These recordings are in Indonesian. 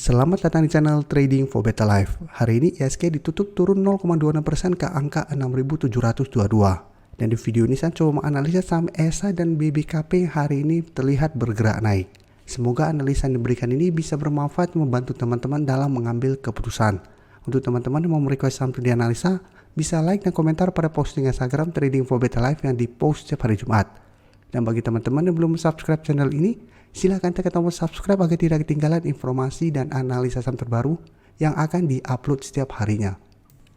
Selamat datang di channel Trading for Better Life. Hari ini IHSG ditutup turun 0,26% ke angka 6.722. Dan di video ini saya coba menganalisa saham ESA dan BBKP yang hari ini terlihat bergerak naik. Semoga analisa yang diberikan ini bisa bermanfaat membantu teman-teman dalam mengambil keputusan. Untuk teman-teman yang mau merequest saham untuk dianalisa, bisa like dan komentar pada posting Instagram Trading for Better Life yang dipost setiap hari Jumat. Dan bagi teman-teman yang belum subscribe channel ini, silakan tekan tombol subscribe agar tidak ketinggalan informasi dan analisa saham terbaru yang akan diupload setiap harinya.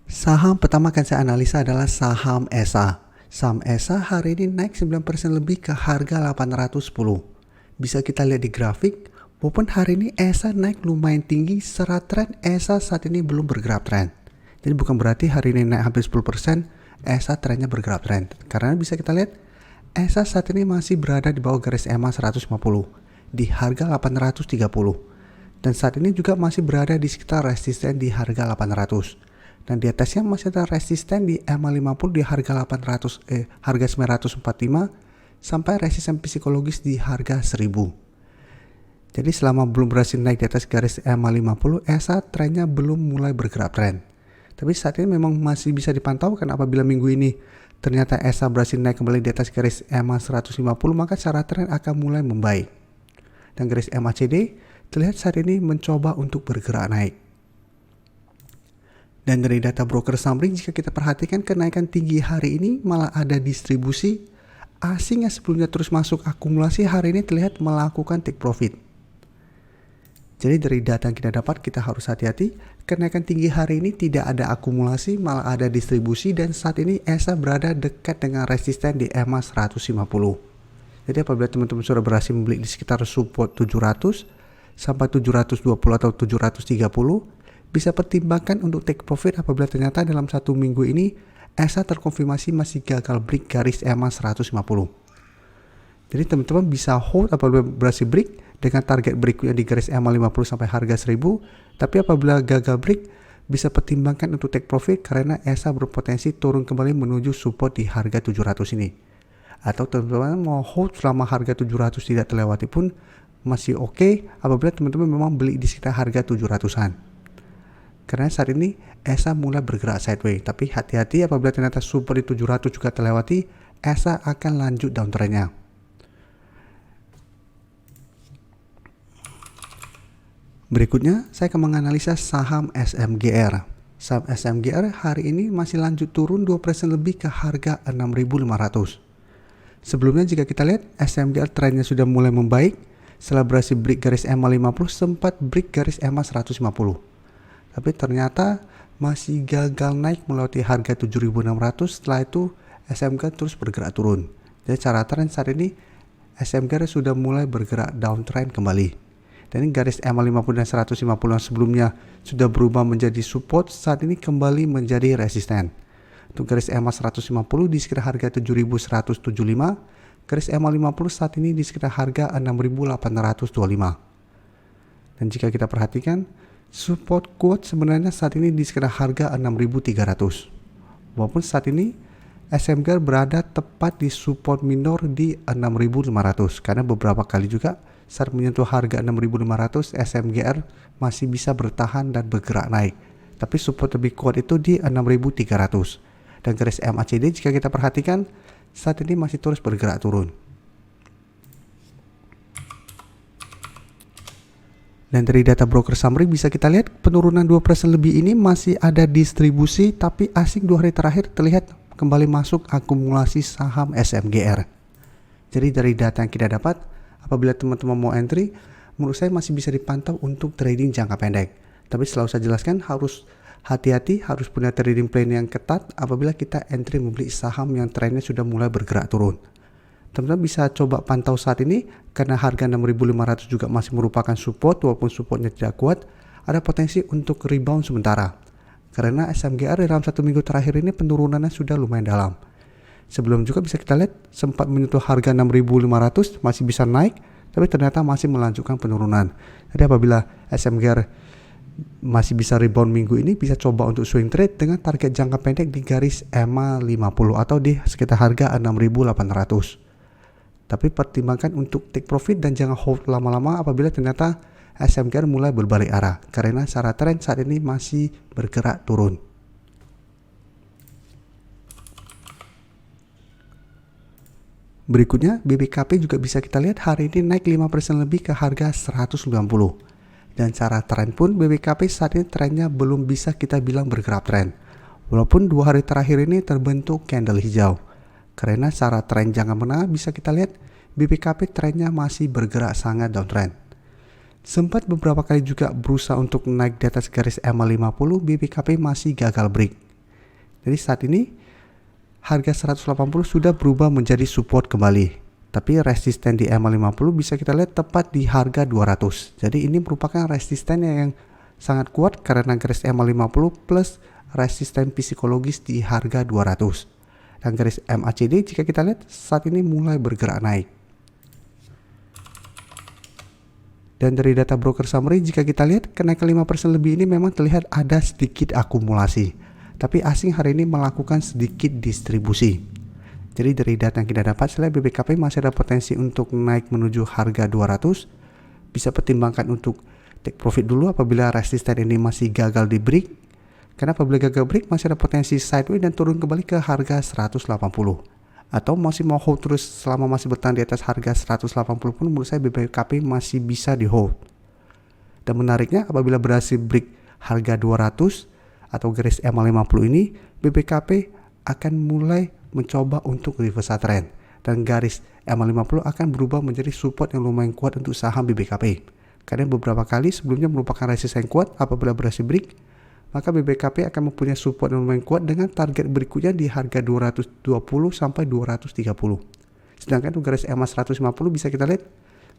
Saham pertama akan saya analisa adalah saham ESA. Saham ESA hari ini naik 9% lebih ke harga 810. Bisa kita lihat di grafik, walaupun hari ini ESA naik lumayan tinggi, secara tren ESA saat ini belum bergerak tren. Jadi bukan berarti hari ini naik hampir 10%, ESA trennya bergerak tren. Karena bisa kita lihat, ESA saat ini masih berada di bawah garis EMA 150 di harga 830 dan saat ini juga masih berada di sekitar resisten di harga 800 dan di atasnya masih ada resisten di EMA 50 di harga harga 945 sampai resisten psikologis di harga 1000. Jadi selama belum berhasil naik di atas garis EMA 50, ESA trennya belum mulai bergerak tren. Tapi saat ini memang masih bisa dipantau karena apabila minggu ini ternyata ESA berhasil naik kembali di atas garis EMA 150, maka secara tren akan mulai membaik. Dan garis MACD terlihat saat ini mencoba untuk bergerak naik. Dan dari data broker summary, jika kita perhatikan kenaikan tinggi hari ini malah ada distribusi asing yang sebelumnya terus masuk akumulasi hari ini terlihat melakukan take profit. Jadi dari data yang kita dapat, kita harus hati-hati. Kenaikan tinggi hari ini tidak ada akumulasi, malah ada distribusi, dan saat ini ESA berada dekat dengan resisten di EMA 150. Jadi apabila teman-teman sudah berhasil membeli di sekitar support 700 sampai 720 atau 730, bisa pertimbangkan untuk take profit apabila ternyata dalam satu minggu ini ESA terkonfirmasi masih gagal break garis EMA 150. Jadi teman-teman bisa hold apabila berhasil break dengan target berikutnya di garis EMA 50 sampai harga 1000, tapi apabila gagal break bisa pertimbangkan untuk take profit karena ESA berpotensi turun kembali menuju support di harga 700 ini. Atau teman-teman mau hold selama harga 700 tidak terlewati pun masih oke apabila teman-teman memang beli di sekitar harga 700-an. Karena saat ini ESA mulai bergerak sideways, tapi hati-hati apabila ternyata support di 700 juga terlewati, ESA akan lanjut downtrendnya. Berikutnya, saya akan menganalisa saham SMGR. Saham SMGR hari ini masih lanjut turun 2% lebih ke harga 6.500. Sebelumnya jika kita lihat, SMGR trennya sudah mulai membaik. Setelah berhasil break garis EMA 50, sempat break garis EMA 150. Tapi ternyata masih gagal naik melewati harga 7.600. Setelah itu, SMGR terus bergerak turun. Jadi secara tren saat ini, SMGR sudah mulai bergerak downtrend kembali. Dan ini garis EMA 50 dan 150 yang sebelumnya sudah berubah menjadi support, saat ini kembali menjadi resisten. Untuk garis EMA 150 di sekitar harga 7.175, garis EMA 50 saat ini di sekitar harga 6.825. Dan jika kita perhatikan, support kuat sebenarnya saat ini di sekitar harga 6.300. Walaupun saat ini SMGR berada tepat di support minor di 6.500 karena beberapa kali juga saat menyentuh harga 6.500 SMGR masih bisa bertahan dan bergerak naik. Tapi support lebih kuat itu di 6.300. Dan garis MACD jika kita perhatikan saat ini masih terus bergerak turun. Dan dari data broker summary bisa kita lihat penurunan 2% lebih ini masih ada distribusi, tapi asing 2 hari terakhir terlihat kembali masuk akumulasi saham SMGR. Jadi dari data yang kita dapat, apabila teman-teman mau entry, menurut saya masih bisa dipantau untuk trading jangka pendek. Tapi selalu saya jelaskan harus hati-hati, harus punya trading plan yang ketat apabila kita entry membeli saham yang trennya sudah mulai bergerak turun. Teman-teman bisa coba pantau saat ini karena harga 6.500 juga masih merupakan support, walaupun supportnya tidak kuat, ada potensi untuk rebound sementara. Karena SMGR dalam satu minggu terakhir ini penurunannya sudah lumayan dalam. Sebelum juga bisa kita lihat sempat menyentuh harga 6.500 masih bisa naik, tapi ternyata masih melanjutkan penurunan. Jadi apabila SMGR masih bisa rebound minggu ini, bisa coba untuk swing trade dengan target jangka pendek di garis EMA 50 atau di sekitar harga 6.800. Tapi pertimbangkan untuk take profit dan jangan hold lama-lama apabila ternyata SMGR mulai berbalik arah karena secara tren saat ini masih bergerak turun. Berikutnya BBKP juga bisa kita lihat hari ini naik 5% lebih ke harga 190. Dan secara tren pun BBKP saat ini trennya belum bisa kita bilang bergerak tren. Walaupun 2 hari terakhir ini terbentuk candle hijau. Karena secara tren jangka menengah bisa kita lihat BBKP trennya masih bergerak sangat downtrend. Sempat beberapa kali juga berusaha untuk naik di atas garis EMA50, BBKP masih gagal break. Jadi saat ini harga 180 sudah berubah menjadi support kembali. Tapi resisten di EMA50 bisa kita lihat tepat di harga 200. Jadi ini merupakan resisten yang sangat kuat karena garis EMA50 plus resisten psikologis di harga 200. Dan garis MACD jika kita lihat saat ini mulai bergerak naik. Dan dari data broker summary jika kita lihat kenaikan 5% lebih ini memang terlihat ada sedikit akumulasi. Tapi asing hari ini melakukan sedikit distribusi. Jadi dari data yang kita dapat, selain BBKP masih ada potensi untuk naik menuju harga 200. Bisa pertimbangkan untuk take profit dulu apabila resisten ini masih gagal di break. Karena apabila gagal break masih ada potensi sideways dan turun kembali ke harga 180. Atau masih mau hold terus selama masih bertahan di atas harga 180 pun menurut saya BBKP masih bisa di hold. Dan menariknya apabila berhasil break harga 200 atau garis EMA50 ini, BBKP akan mulai mencoba untuk reversal trend dan garis EMA50 akan berubah menjadi support yang lumayan kuat untuk saham BBKP. Karena beberapa kali sebelumnya merupakan resisten yang kuat, apabila berhasil break, maka BBKP akan mempunyai support yang lumayan kuat dengan target berikutnya di harga 220 sampai 230. Sedangkan untuk garis EMA150 bisa kita lihat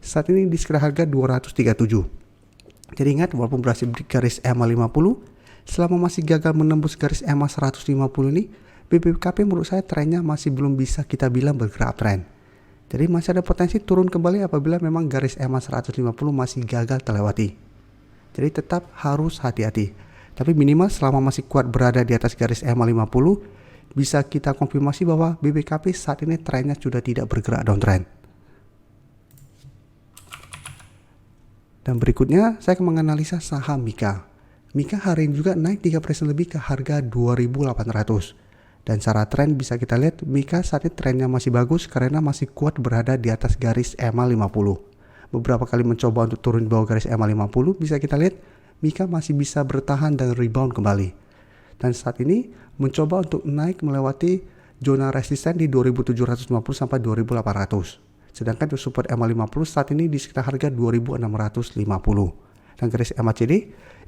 saat ini di sekitar harga 237. Jadi ingat, walaupun berhasil break garis EMA50, selama masih gagal menembus garis EMA 150 ini, BBKP menurut saya trennya masih belum bisa kita bilang bergerak tren. Jadi masih ada potensi turun kembali apabila memang garis EMA 150 masih gagal terlewati. Jadi tetap harus hati-hati. Tapi minimal selama masih kuat berada di atas garis EMA 50, bisa kita konfirmasi bahwa BBKP saat ini trennya sudah tidak bergerak downtrend. Dan berikutnya saya akan menganalisa saham Mika. Mika hari ini juga naik 3% lebih ke harga 2.800. Dan secara tren bisa kita lihat Mika saat ini trennya masih bagus karena masih kuat berada di atas garis EMA 50. Beberapa kali mencoba untuk turun di bawah garis EMA 50, bisa kita lihat Mika masih bisa bertahan dan rebound kembali. Dan saat ini mencoba untuk naik melewati zona resisten di 2.750 sampai 2.800. Sedangkan untuk support EMA 50 saat ini di sekitar harga 2.650. Dan garis MACD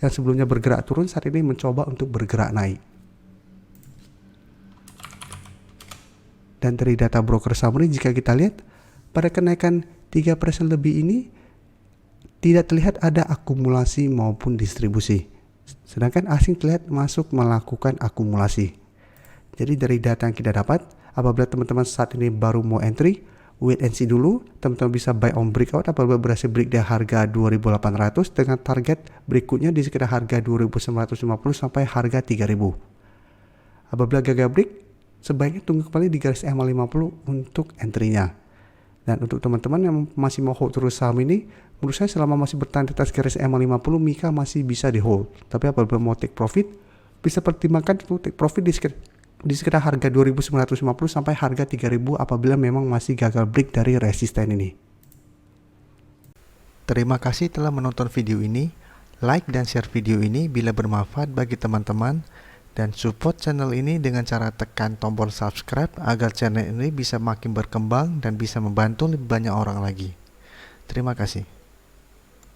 yang sebelumnya bergerak turun saat ini mencoba untuk bergerak naik. Dan dari data broker summary jika kita lihat pada kenaikan 3% lebih ini tidak terlihat ada akumulasi maupun distribusi. Sedangkan asing terlihat masuk melakukan akumulasi. Jadi dari data yang kita dapat, apabila teman-teman saat ini baru mau entry, wait and see dulu, teman-teman bisa buy on breakout apabila berhasil break di harga 2.800 dengan target berikutnya di sekitar harga 2.950 sampai harga 3.000. Apabila gagal break, sebaiknya tunggu kembali di garis EMA 50 untuk entry-nya. Dan untuk teman-teman yang masih mau hold terus saham ini, menurut saya selama masih bertahan di atas garis EMA 50, Mika masih bisa di hold. Tapi apabila mau take profit, bisa pertimbangkan untuk take profit di sekitar harga 2.950 sampai harga 3.000 apabila memang masih gagal break dari resisten ini. Terima kasih telah menonton video ini. Like dan share video ini bila bermanfaat bagi teman-teman, dan support channel ini dengan cara tekan tombol subscribe agar channel ini bisa makin berkembang dan bisa membantu lebih banyak orang lagi. Terima kasih.